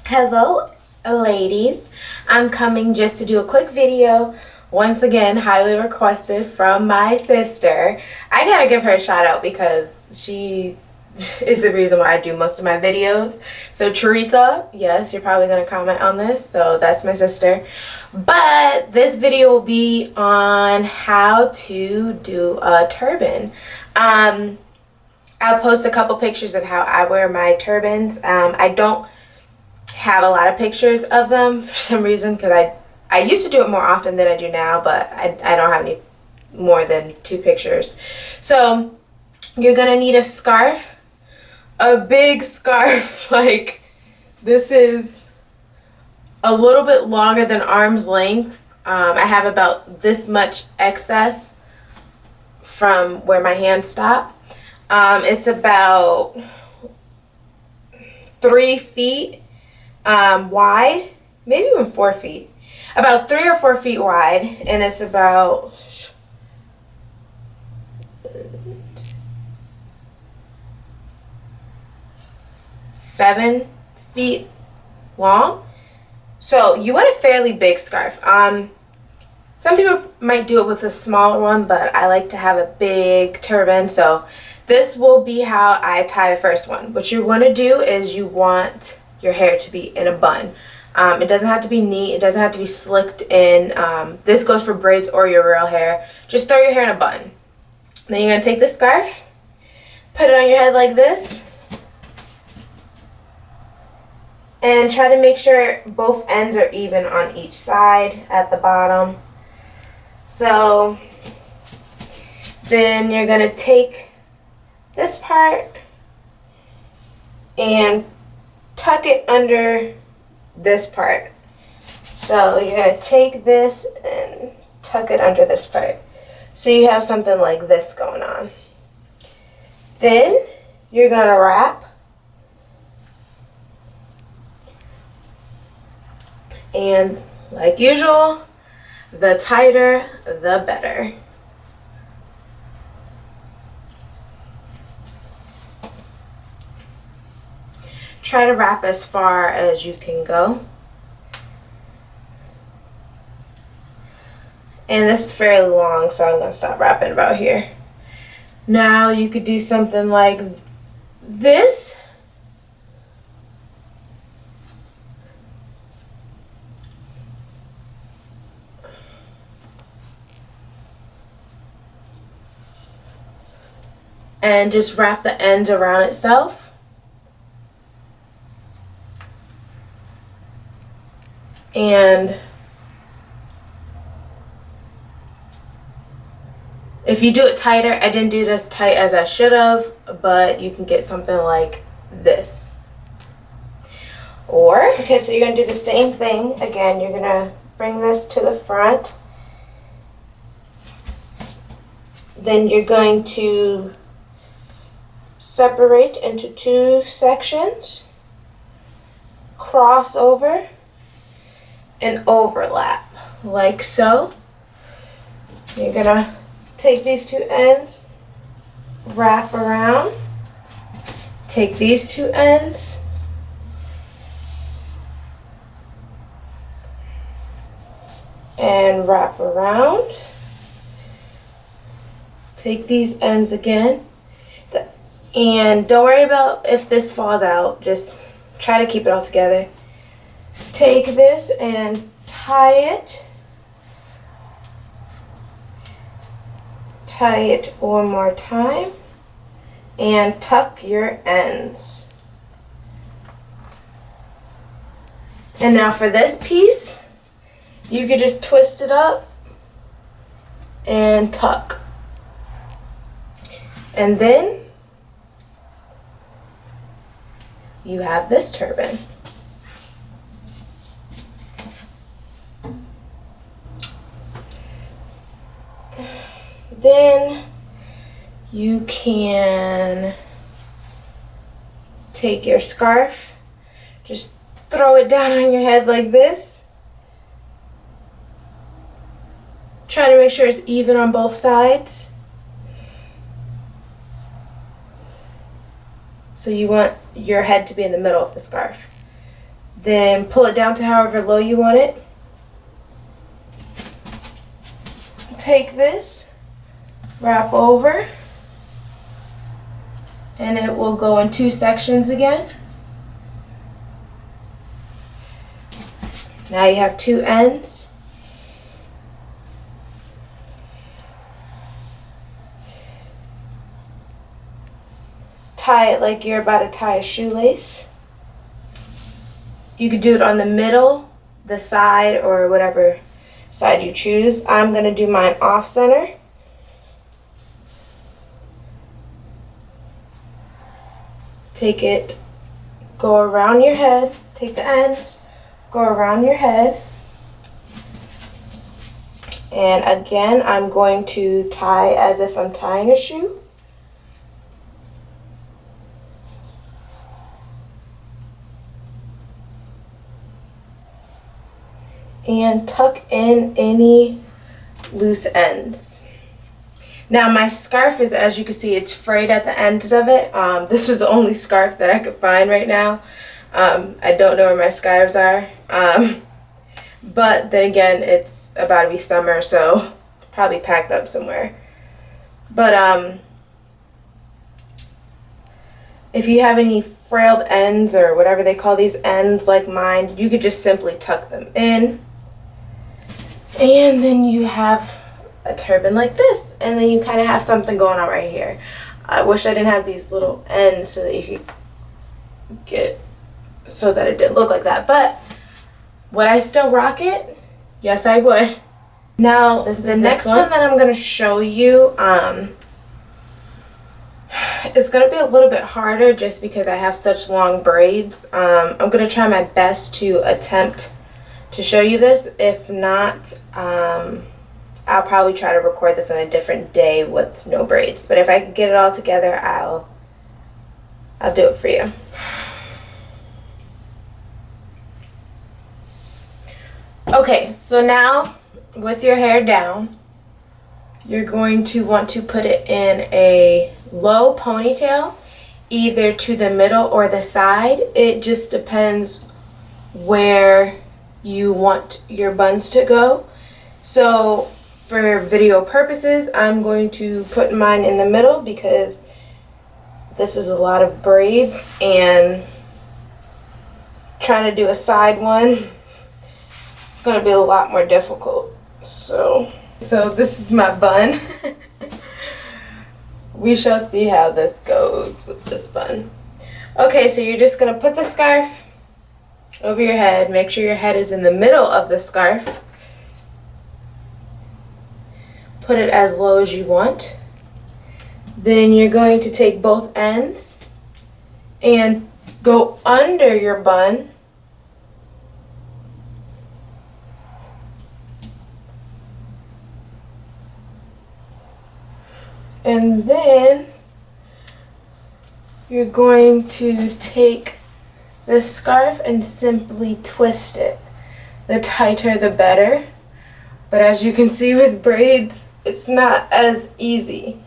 Hello ladies, I'm coming just to do a quick video, once again highly requested from my sister. I gotta give her a shout out because she is the reason why I do most of my videos. So Teresa, yes, you're probably gonna comment on this, so that's my sister. But this video will be on how to do a turban. I'll post a couple pictures of how I wear my turbans. I don't have a lot of pictures of them for some reason because I used to do it more often than I do now, but I don't have any more than 2 pictures. So you're gonna need a scarf, a big scarf. Like, this is a little bit longer than arm's length. I have about this much excess from where my hands stop. It's about 3 feet wide, maybe even 4 feet, about 3 or 4 feet wide, and it's about 7 feet long. So you want a fairly big scarf. Some people might do it with a smaller one, but I like to have a big turban. So this will be how I tie the first one. What you want to do is you want your hair to be in a bun. It doesn't have to be neat. It doesn't have to be slicked in. This goes for braids or your real hair. Just throw your hair in a bun. Then you're going to take the scarf, put it on your head like this, and try to make sure both ends are even on each side at the bottom. So then you're going to take this part and tuck it under this part. So you're going to take this and tuck it under this part. So you have something like this going on. Then you're going to wrap. And like usual, the tighter, the better. Try to wrap as far as you can go. And this is fairly long, so I'm going to stop wrapping about here. Now you could do something like this. And just wrap the ends around itself. And if you do it tighter, I didn't do this tight as I should have, but you can get something like this. Or, okay, so you're going to do the same thing. Again, you're going to bring this to the front. Then you're going to separate into 2 sections, cross over, and overlap like so. You're gonna take these 2 ends, wrap around, take these 2 ends, and wrap around, take these ends again, and don't worry about if this falls out, just try to keep it all together. Take this and tie it one more time, and tuck your ends. And now for this piece, you could just twist it up and tuck. And then you have this turban. Then you can take your scarf, just throw it down on your head like this. Try to make sure it's even on both sides. So you want your head to be in the middle of the scarf. Then pull it down to however low you want it. Take this, wrap over, and it will go in 2 sections again. Now you have 2 ends. Tie it like you're about to tie a shoelace. You could do it on the middle, the side, or whatever side you choose. I'm going to do mine off center. Take it, go around your head, take the ends, go around your head. And again, I'm going to tie as if I'm tying a shoe. And tuck in any loose ends. Now my scarf is, as you can see, it's frayed at the ends of it. This was the only scarf that I could find right now. I don't know where my scarves are. But then again, it's about to be summer, so probably packed up somewhere. But if you have any frayed ends or whatever they call these ends like mine, you could just simply tuck them in. And then you have a turban like this, and then you kind of have something going on right here. I wish I didn't have these little ends so that you could get, so that it didn't look like that. But would I still rock it? Yes, I would. Now the next one that I'm going to show you it's going to be a little bit harder just because I have such long braids. I'm going to try my best to attempt to show you this. If not, I'll probably try to record this on a different day with no braids. But if I can get it all together, I'll do it for you. Okay, so now with your hair down, you're going to want to put it in a low ponytail, either to the middle or the side. It just depends where you want your buns to go. So for video purposes, I'm going to put mine in the middle because this is a lot of braids, and trying to do a side one, it's going to be a lot more difficult. So this is my bun. We shall see how this goes with this bun. Okay, so you're just going to put the scarf over your head. Make sure your head is in the middle of the scarf. Put it as low as you want. Then you're going to take both ends and go under your bun. And then you're going to take the scarf and simply twist it. The tighter the better. But as you can see with braids, it's not as easy.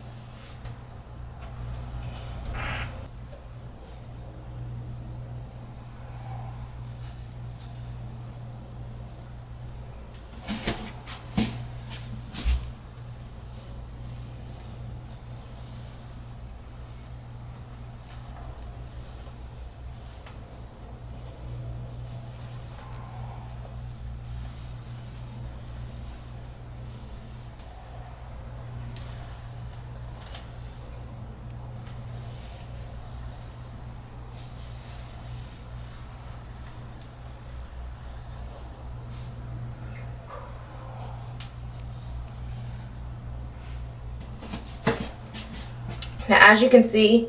Now, as you can see,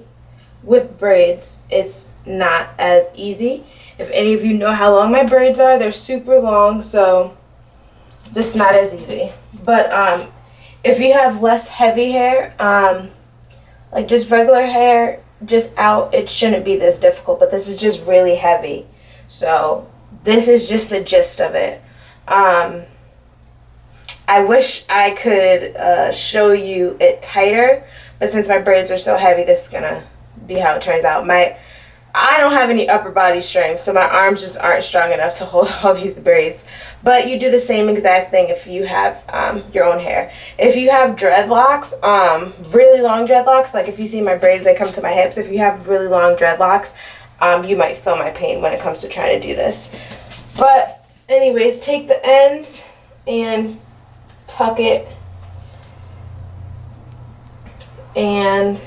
with braids, it's not as easy. If any of you know how long my braids are, they're super long, so this is not as easy. But if you have less heavy hair, like just regular hair, just out, it shouldn't be this difficult. But this is just really heavy, so this is just the gist of it. I wish I could show you it tighter, but since my braids are so heavy, this is gonna be how it turns out. I don't have any upper body strength, so my arms just aren't strong enough to hold all these braids. But you do the same exact thing if you have your own hair. If you have dreadlocks, really long dreadlocks, like if you see my braids, they come to my hips. If you have really long dreadlocks, you might feel my pain when it comes to trying to do this. But anyways, take the ends and tuck it. And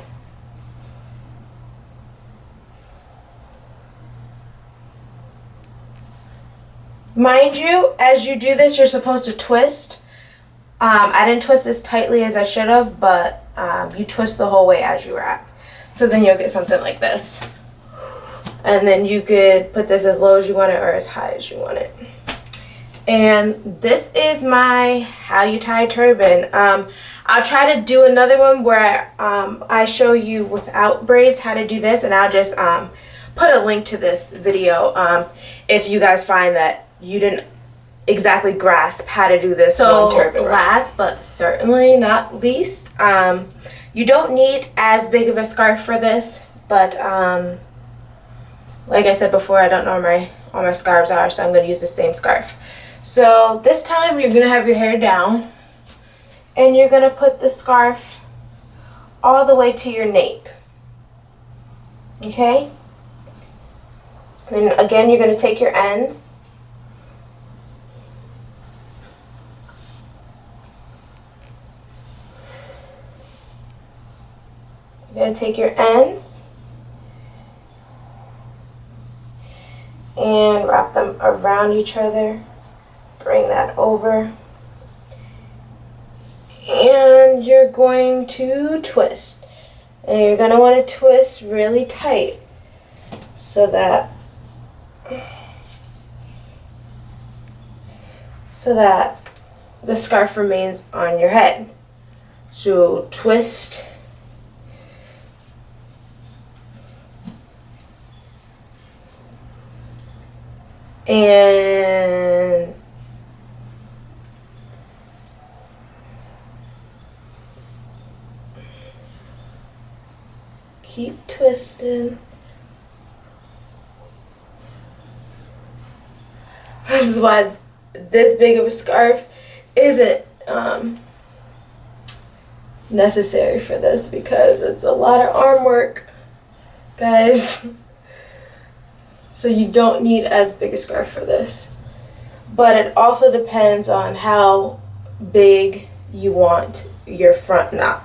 mind you, as you do this, you're supposed to twist. I didn't twist as tightly as I should have, but you twist the whole way as you wrap. So then you'll get something like this. And then you could put this as low as you want it or as high as you want it. And this is my how you tie a turban. I'll try to do another one where I show you without braids how to do this, and I'll just put a link to this video if you guys find that you didn't exactly grasp how to do this one turban. Last but certainly not least, you don't need as big of a scarf for this, but like I said before, I don't know where all my scarves are, so I'm going to use the same scarf. So this time you're going to have your hair down, and you're going to put the scarf all the way to your nape. Okay? Then again, you're going to take your ends. You're going to take your ends and wrap them around each other. Bring that over. And you're going to twist. And you're going to want to twist really tight so that the scarf remains on your head. So twist. And keep twisting. This is why this big of a scarf isn't necessary for this, because it's a lot of arm work, guys. So you don't need as big a scarf for this. But it also depends on how big you want your front knot.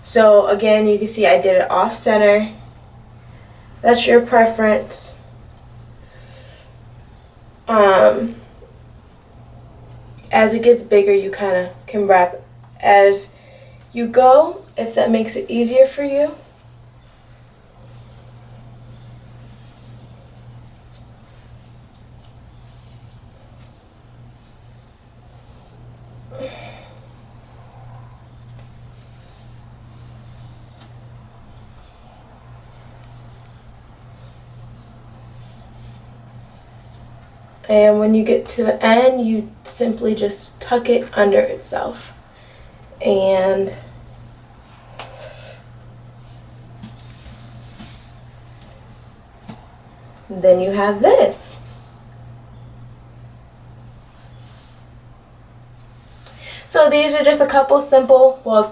So again, you can see I did it off center. That's your preference. As it gets bigger, you kind of can wrap as you go, if that makes it easier for you. And when you get to the end, you simply just tuck it under itself. And then you have this. So these are just a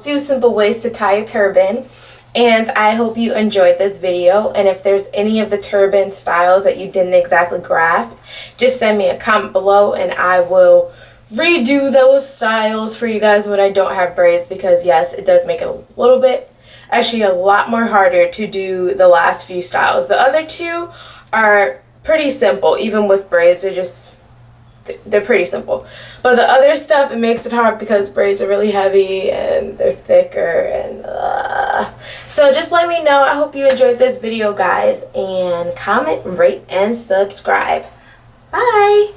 few simple ways to tie a turban. And I hope you enjoyed this video, and if there's any of the turban styles that you didn't exactly grasp, just send me a comment below and I will redo those styles for you guys when I don't have braids, because yes, it does make it a little bit, actually a lot more harder to do the last few styles. The other two are pretty simple, even with braids. They're pretty simple, but the other stuff, it makes it hard because braids are really heavy and they're thicker, and so just let me know. I hope you enjoyed this video, guys, and comment, rate, and subscribe. Bye.